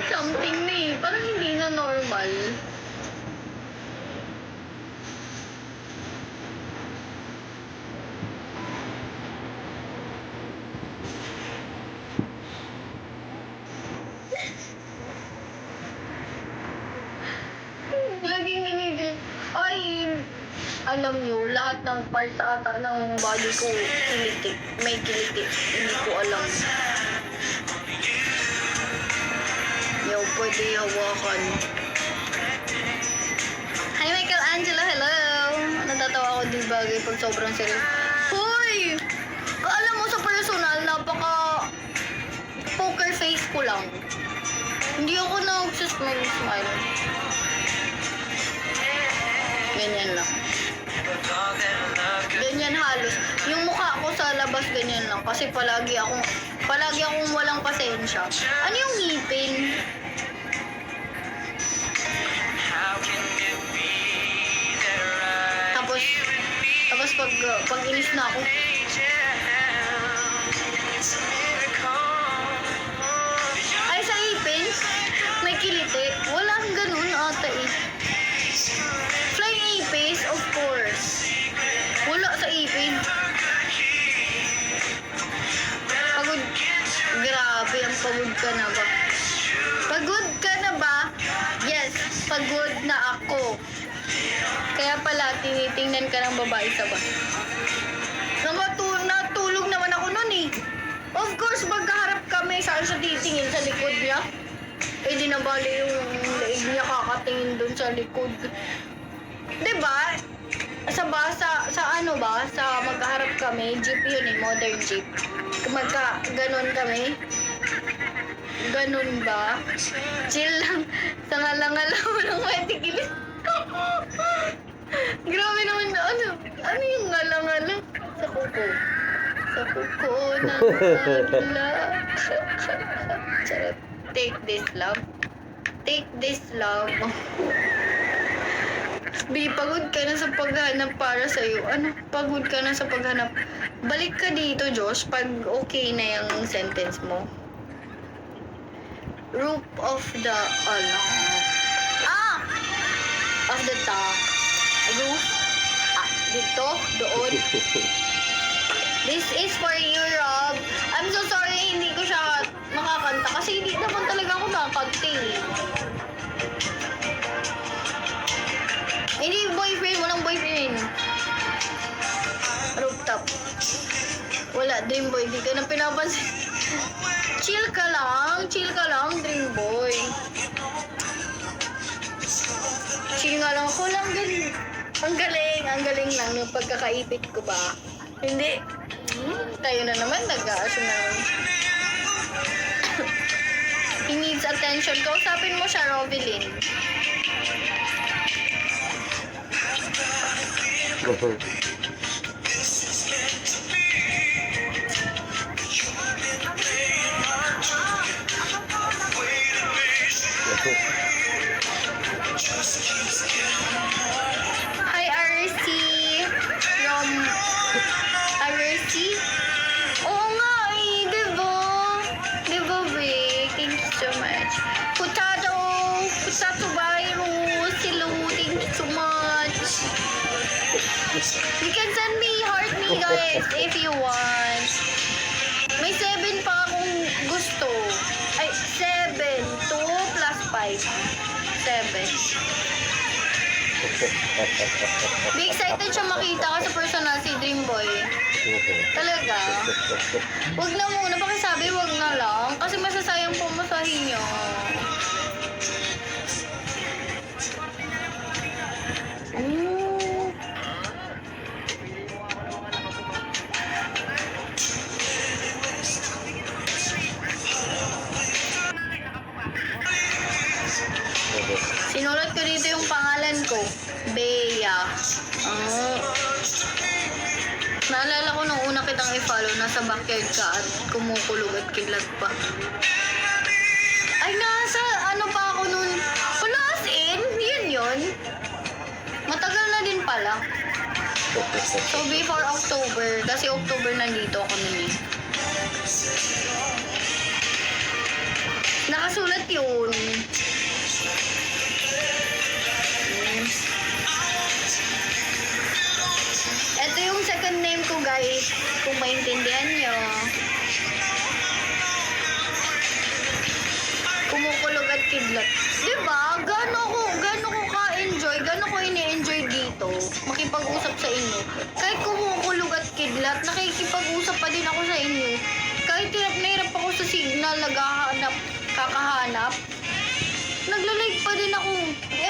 Something na eh. Parang hindi na normal. Laging inigil. Ay, alam nyo, lahat ng parts ata ng body ko kiliti. May kiliti. Hindi ko alam. Yo, pwede hawakan. Hi, Michelangelo. Hello. Natatawa ako di bagay pag sobrang serious. Hoy! Alam mo sa personal, napaka poker face ko lang. Hindi ako nag-smile. Ganyan lang. Ganyan halos. Yung mukha ko sa labas ganyan lang. Kasi palagi akong walang pasensya. Ano yung ngipin? Tapos pag inis na ako. Ay, sa ngipin, may kiliti. Walang ganun ata eh. Flying ipis, of course. Wala sa ipin. Pagod. Grabe, ang pagod ka na ba? Pagod ka na ba? Yes, pagod na ako. Kaya pala, tinitingnan ka ng babae sa ba? Natulog naman ako nun eh. Of course, magkaharap kami. Saan siya titingin? Sa likod niya? Eh, di na bali yung leeg niya kakatingin dun sa likod. Diba? Sa ano ba? Sa magkaharap kami, jeep yun eh, modern jeep. Ganon kami. Ganon ba? Chill lang. Sa ngalang-ngalang mo ng matikilis. Grabe naman na ano yung ngalang-ngalang? Sa kuko. Sa kuko na nagla. Charot. Take this love. Take this love. Bi, pagod ka na sa paghanap para sa'yo. Ano? Pagod ka na sa paghanap. Balik ka dito, Josh, pag okay na yung sentence mo. Roof of the, of the top. Roof. Dito, doon. This is for you, Rob. I'm so sorry, hindi ko siya makakanta kasi hindi naman talaga ako nakakanta eh. Hindi boyfriend, walang boyfriend. Rooftop. Wala, dream boy, di ka na pinapansin. Chill ka lang, dream boy. Chill nga lang ako lang din. Ang galing lang ng pagkakaipit ko ba? Hindi. Tayo na naman, nag-aasyo na. He needs attention. Kausapin mo siya, Rovelyn. Hi, RC. RC? Oo nga eh, diba? Diba, Vic? Thank you so much. Potato virus. Hello, thank you so much. You can send me heart me, guys, if you want. May 7 pa akong gusto. Ay, 7. 2 plus 5. 7. Be excited siya makita ka sa personal si Dreamboy. Talaga? Wag na muna. Pakisabi, wag na lang. Kasi masasayang pumasahin niya. Sinulat ko dito yung pangalan ko. Bea. Naalala ko nung una kitang i-follow, nasa backyard ka at kumukulog at kidlat pa. Ay, nasa ano pa ako nun? Wala, as in, yun. Matagal na din pala. So, before October, kasi October nandito ako nun eh. Nakasulat yun. Ito yung second name ko, guys. Kung maintindihan nyo. Kumukulog at kidlat. Diba? Gano'n ko ka-enjoy, gano'n ko ini-enjoy dito. Makipag-usap sa inyo. Kahit kumukulog at kidlat, nakikipag-usap pa din ako sa inyo. Kahit hirap na hirap ako sa signal, kakahanap, nagla-like pa din ako.